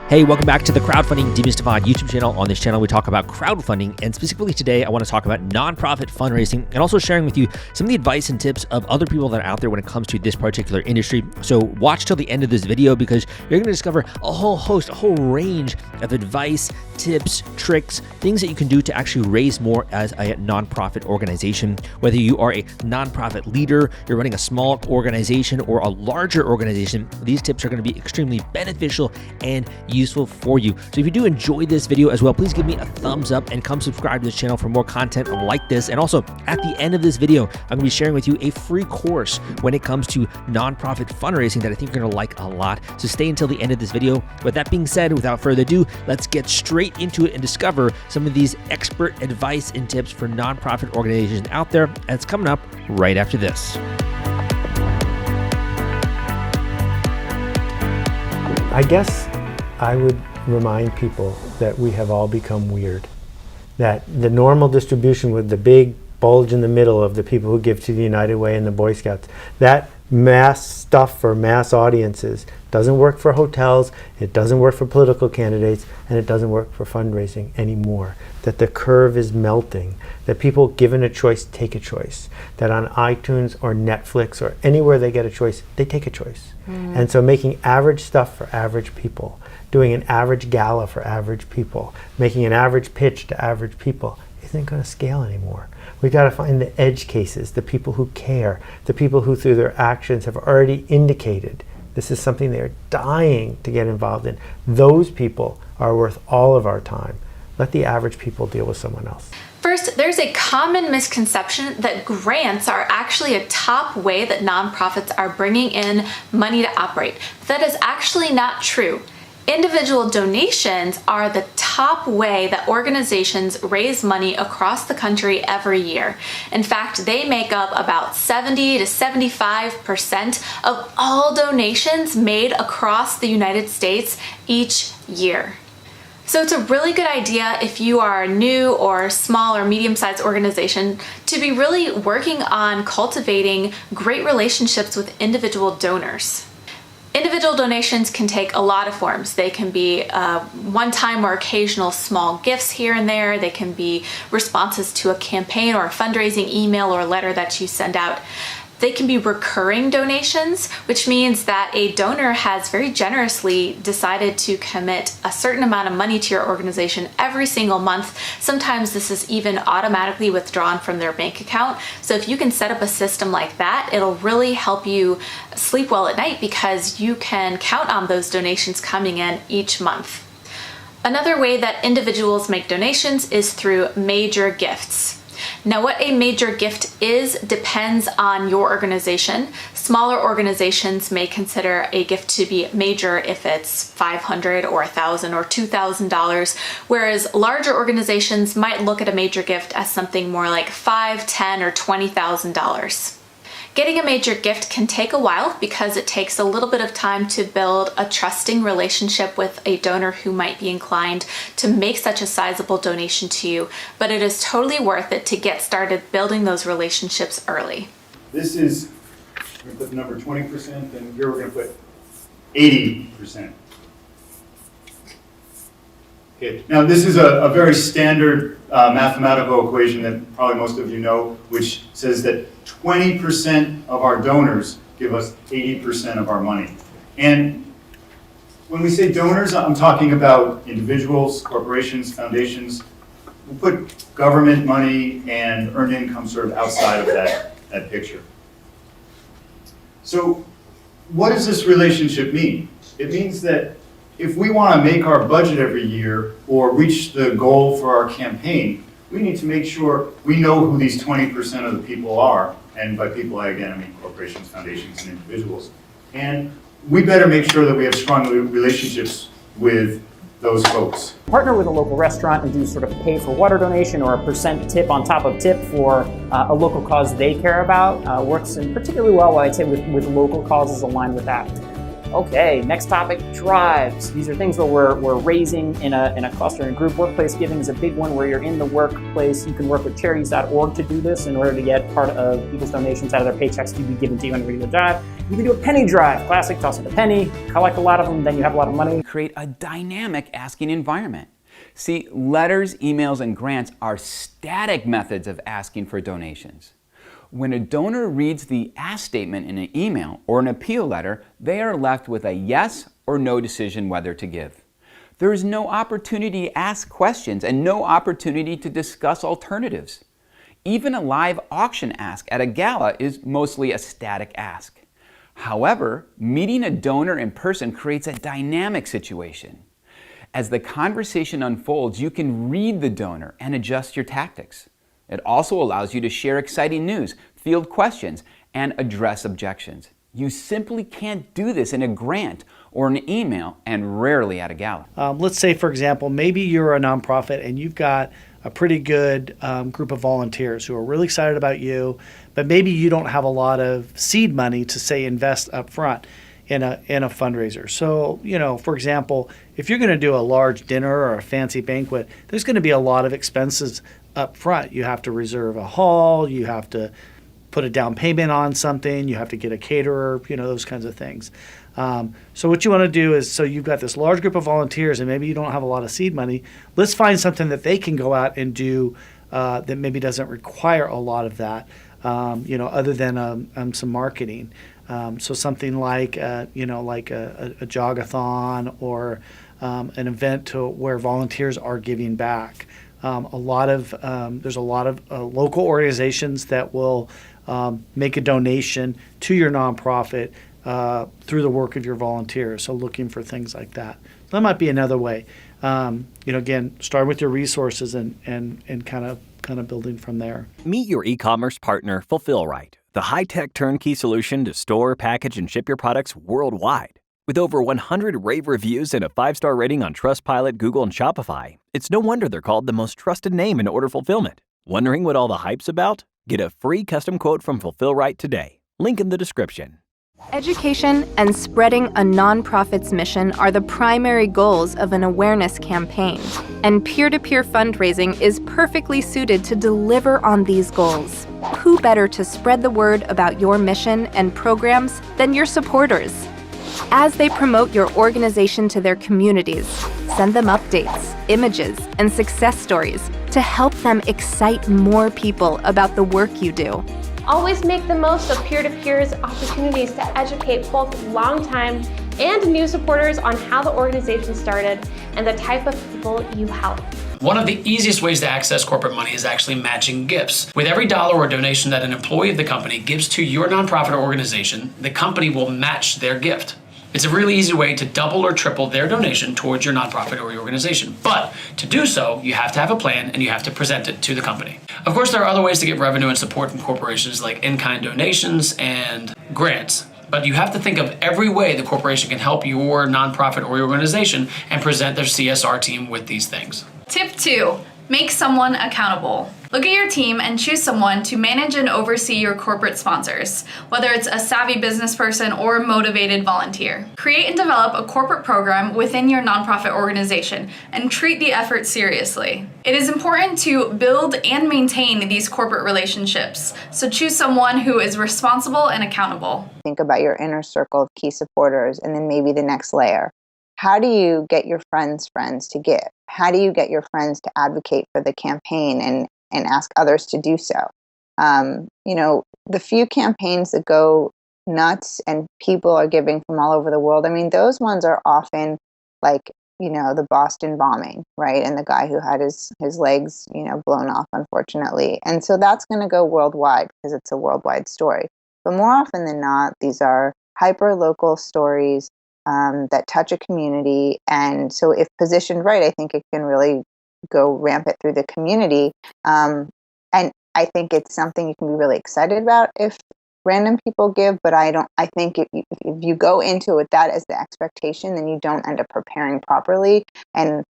Hey, welcome back to the Crowdfunding Demystified YouTube channel. On this channel, we talk about crowdfunding, and specifically today, I want to talk about nonprofit fundraising and also sharing with you some of the advice and tips of other people that are out there when it comes to this particular industry. So watch till the end of this video because you're going to discover a whole range of advice, tips, tricks, things that you can do to actually raise more as a nonprofit organization. Whether you are a nonprofit leader, you're running a small organization or a larger organization, these tips are going to be extremely beneficial and useful for you. So if you do enjoy this video as well, please give me a thumbs up and come subscribe to this channel for more content like this. And also at the end of this video, I'm going to be sharing with you a free course when it comes to nonprofit fundraising that I think you're going to like a lot. So stay until the end of this video. With that being said, without further ado, let's get straight into it and discover some of these expert advice and tips for nonprofit organizations out there. And it's coming up right after this. I guess I would remind people that we have all become weird. That the normal distribution with the big bulge in the middle of the people who give to the United Way and the Boy Scouts, that mass stuff for mass audiences doesn't work for hotels, it doesn't work for political candidates, and it doesn't work for fundraising anymore. That the curve is melting, that people given a choice take a choice, that on iTunes or Netflix or anywhere they get a choice, they take a choice. And so making average stuff for average people, doing an average gala for average people, making an average pitch to average people isn't going to scale anymore. We've got to find the edge cases, the people who care, the people who through their actions have already indicated this is something they're dying to get involved in. Those people are worth all of our time. Let the average people deal with someone else. First, there's a common misconception that grants are actually a top way that nonprofits are bringing in money to operate. That is actually not true. Individual donations are the top way that organizations raise money across the country every year. In fact, they make up about 70 to 75% of all donations made across the United States each year. So it's a really good idea if you are a new or small or medium-sized organization to be really working on cultivating great relationships with individual donors. Individual donations can take a lot of forms. They can be one-time or occasional small gifts here and there. They can be responses to a campaign or a fundraising email or letter that you send out. They can be recurring donations, which means that a donor has very generously decided to commit a certain amount of money to your organization every single month. Sometimes this is even automatically withdrawn from their bank account. So if you can set up a system like that, it'll really help you sleep well at night because you can count on those donations coming in each month. Another way that individuals make donations is through major gifts. Now, what a major gift is depends on your organization. Smaller organizations may consider a gift to be major if it's $500 or $1,000 or $2,000, whereas larger organizations might look at a major gift as something more like $5,000, $10,000, or $20,000. Getting a major gift can take a while because it takes a little bit of time to build a trusting relationship with a donor who might be inclined to make such a sizable donation to you, but it is totally worth it to get started building those relationships early. This is, we're going to put the number 20%, and here we're going to put 80%. Okay. Now this is a very standard mathematical equation that probably most of you know, which says that 20% of our donors give us 80% of our money. And when we say donors, I'm talking about individuals, corporations, foundations. We put government money and earned income sort of outside of that picture. So what does this relationship mean? It means that if we want to make our budget every year or reach the goal for our campaign, we need to make sure we know who these 20% of the people are. And by people, again, I mean corporations, foundations, and individuals. And we better make sure that we have strong relationships with those folks. Partner with a local restaurant and do sort of pay for water donation or a % tip on top of tip for a local cause they care about. Works in particularly well, I'd say, with local causes aligned with that. Okay, next topic, drives. These are things where we're raising in a cluster and group. Workplace giving is a big one where you're in the workplace. You can work with charities.org to do this in order to get part of people's donations out of their paychecks to be given to you on a regular job. You can do a penny drive, classic, toss up a penny, collect a lot of them, then you have a lot of money. Create a dynamic asking environment. See, letters, emails, and grants are static methods of asking for donations. When a donor reads the ask statement in an email or an appeal letter, they are left with a yes or no decision whether to give. There is no opportunity to ask questions and no opportunity to discuss alternatives. Even a live auction ask at a gala is mostly a static ask. However, meeting a donor in person creates a dynamic situation. As the conversation unfolds, you can read the donor and adjust your tactics. It also allows you to share exciting news, field questions, and address objections. You simply can't do this in a grant or an email, and rarely at a gala. Let's say, for example, maybe you're a nonprofit and you've got a pretty good group of volunteers who are really excited about you, but maybe you don't have a lot of seed money to, say, invest up front in a fundraiser. So, for example, if you're going to do a large dinner or a fancy banquet, there's going to be a lot of expenses up front. You have to reserve a hall, you have to put a down payment on something, you have to get a caterer, those kinds of things. So what you want to do is, so you've got this large group of volunteers and maybe you don't have a lot of seed money, let's find something that they can go out and do that maybe doesn't require a lot of that, other than some marketing. So something like, a jogathon or an event where volunteers are giving back. There's a lot of local organizations that will make a donation to your nonprofit through the work of your volunteers. So looking for things like that. That might be another way. Again, start with your resources and kind of building from there. Meet your e-commerce partner, Fulfillrite, the high-tech turnkey solution to store, package, and ship your products worldwide. With over 100 rave reviews and a 5-star rating on Trustpilot, Google, and Shopify, it's no wonder they're called the most trusted name in order fulfillment. Wondering what all the hype's about? Get a free custom quote from Fulfillrite today. Link in the description. Education and spreading a nonprofit's mission are the primary goals of an awareness campaign, and peer-to-peer fundraising is perfectly suited to deliver on these goals. Who better to spread the word about your mission and programs than your supporters? As they promote your organization to their communities, send them updates, images, and success stories to help them excite more people about the work you do. Always make the most of peer-to-peer's opportunities to educate both longtime and new supporters on how the organization started and the type of people you help. One of the easiest ways to access corporate money is actually matching gifts. With every dollar or donation that an employee of the company gives to your nonprofit or organization, the company will match their gift. It's a really easy way to double or triple their donation towards your nonprofit or your organization. But to do so, you have to have a plan and you have to present it to the company. Of course, there are other ways to get revenue and support from corporations like in-kind donations and grants. But you have to think of every way the corporation can help your nonprofit or your organization and present their CSR team with these things. Tip 2, make someone accountable. Look at your team and choose someone to manage and oversee your corporate sponsors, whether it's a savvy business person or a motivated volunteer. Create and develop a corporate program within your nonprofit organization and treat the effort seriously. It is important to build and maintain these corporate relationships, so choose someone who is responsible and accountable. Think about your inner circle of key supporters and then maybe the next layer. How do you get your friends' friends to give? How do you get your friends to advocate for the campaign and ask others to do so? The few campaigns that go nuts and people are giving from all over the world, those ones are often like, the Boston bombing, right? And the guy who had his legs, blown off, unfortunately. And so that's going to go worldwide because it's a worldwide story. But more often than not, these are hyper-local stories that touch a community. And so if positioned right, I think it can really go rampant through the community. And I think it's something you can be really excited about if random people give, but I think if you go into it with that as the expectation, then you don't end up preparing properly and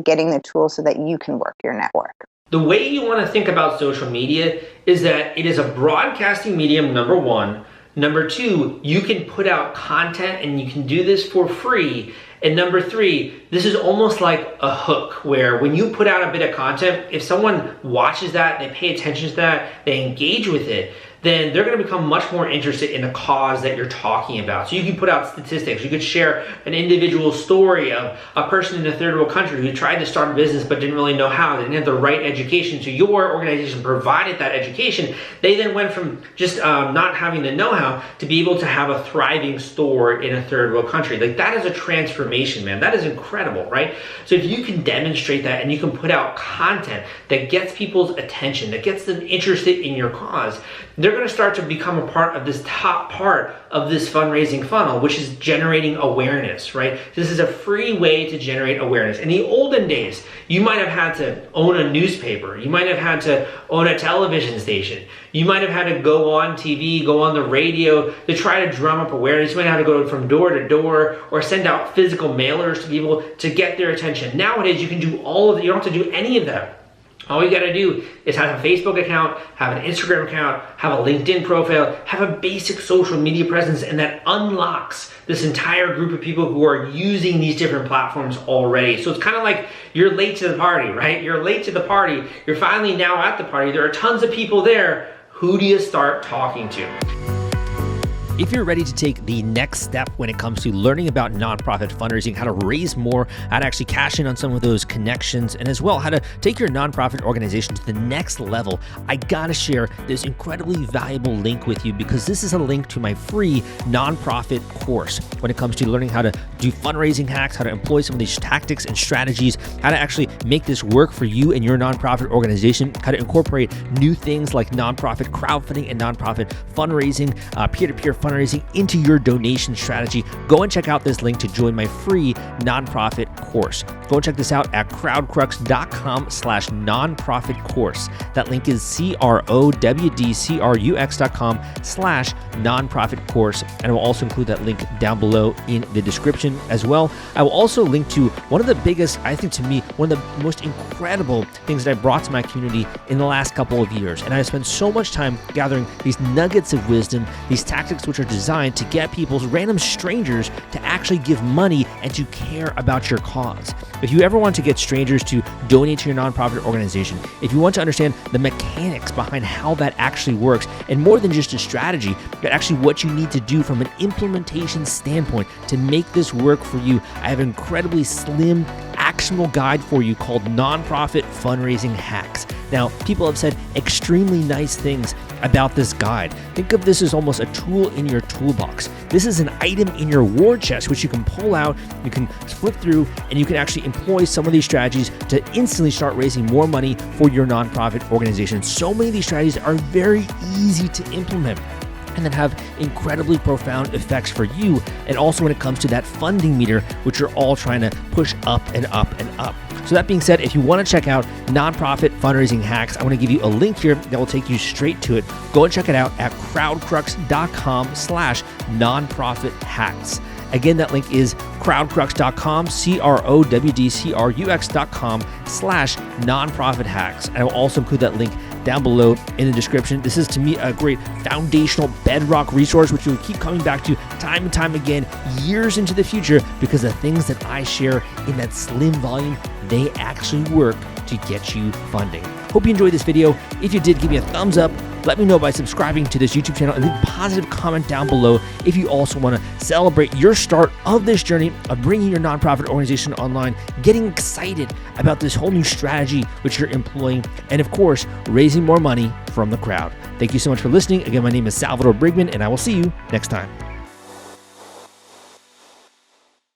getting the tools so that you can work your network. The way you want to think about social media is that it is a broadcasting medium, number one. Number two, you can put out content and you can do this for free. And number 3, this is almost like a hook where when you put out a bit of content, if someone watches that, they pay attention to that, they engage with it, then they're going to become much more interested in the cause that you're talking about. So you can put out statistics. You could share an individual story of a person in a third world country who tried to start a business but didn't really know how. They didn't have the right education. So your organization provided that education. They then went from just not having the know-how to be able to have a thriving store in a third world country. Like, that is a transformation, man. That is incredible, right? So if you can demonstrate that and you can put out content that gets people's attention, that gets them interested in your cause, they're going to start to become a part of this top part of this fundraising funnel, which is generating awareness, right? This is a free way to generate awareness. In the olden days, you might have had to own a newspaper. You might have had to own a television station. You might have had to go on TV, go on the radio to try to drum up awareness. You might have to go from door to door or send out physical mailers to people to get their attention. Nowadays, you can do all of that. You don't have to do any of that. All you gotta do is have a Facebook account, have an Instagram account, have a LinkedIn profile, have a basic social media presence, and that unlocks this entire group of people who are using these different platforms already. So it's kind of like you're late to the party, right? You're late to the party. You're finally now at the party. There are tons of people there. Who do you start talking to? If you're ready to take the next step when it comes to learning about nonprofit fundraising, how to raise more, how to actually cash in on some of those connections, and as well how to take your nonprofit organization to the next level, I gotta share this incredibly valuable link with you, because this is a link to my free nonprofit course when it comes to learning how to do fundraising hacks, how to employ some of these tactics and strategies, how to actually make this work for you and your nonprofit organization, how to incorporate new things like nonprofit crowdfunding and nonprofit fundraising, peer-to-peer fundraising into your donation strategy. Go and check out this link to join my free nonprofit course. Go and check this out at crowdcrux.com/nonprofit course. That link is crowdcrux.com/nonprofit course. And I will also include that link down below in the description as well. I will also link to one of the biggest, I think to me, one of the most incredible things that I brought to my community in the last couple of years. And I spent so much time gathering these nuggets of wisdom, these tactics which are designed to get people, random strangers, to actually give money and to care about your cause. If you ever want to get strangers to donate to your nonprofit organization, if you want to understand the mechanics behind how that actually works, and more than just a strategy, but actually what you need to do from an implementation standpoint to make this work for you, I have an incredibly slim, actionable guide for you called Nonprofit Fundraising Hacks. Now, people have said extremely nice things about this guide. Think of this as almost a tool in your toolbox. This is an item in your war chest which you can pull out, you can flip through, and you can actually employ some of these strategies to instantly start raising more money for your nonprofit organization. So many of these strategies are very easy to implement and then have incredibly profound effects for you, and also when it comes to that funding meter, which you're all trying to push up and up and up. So that being said, if you want to check out Nonprofit Fundraising Hacks, I want to give you a link here that will take you straight to it. Go and check it out at crowdcrux.com/nonprofit hacks. Again, that link is crowdcrux.com, crowdcrux.com/nonprofit hacks. I will also include that link down below in the description. This is, to me, a great foundational bedrock resource, which you'll keep coming back to time and time again, years into the future, because the things that I share in that slim volume, they actually work to get you funding. Hope you enjoyed this video. If you did, give me a thumbs up. Let me know by subscribing to this YouTube channel and leave a positive comment down below if you also want to celebrate your start of this journey of bringing your nonprofit organization online, getting excited about this whole new strategy which you're employing, and of course, raising more money from the crowd. Thank you so much for listening. Again, my name is Salvador Briggman, and I will see you next time.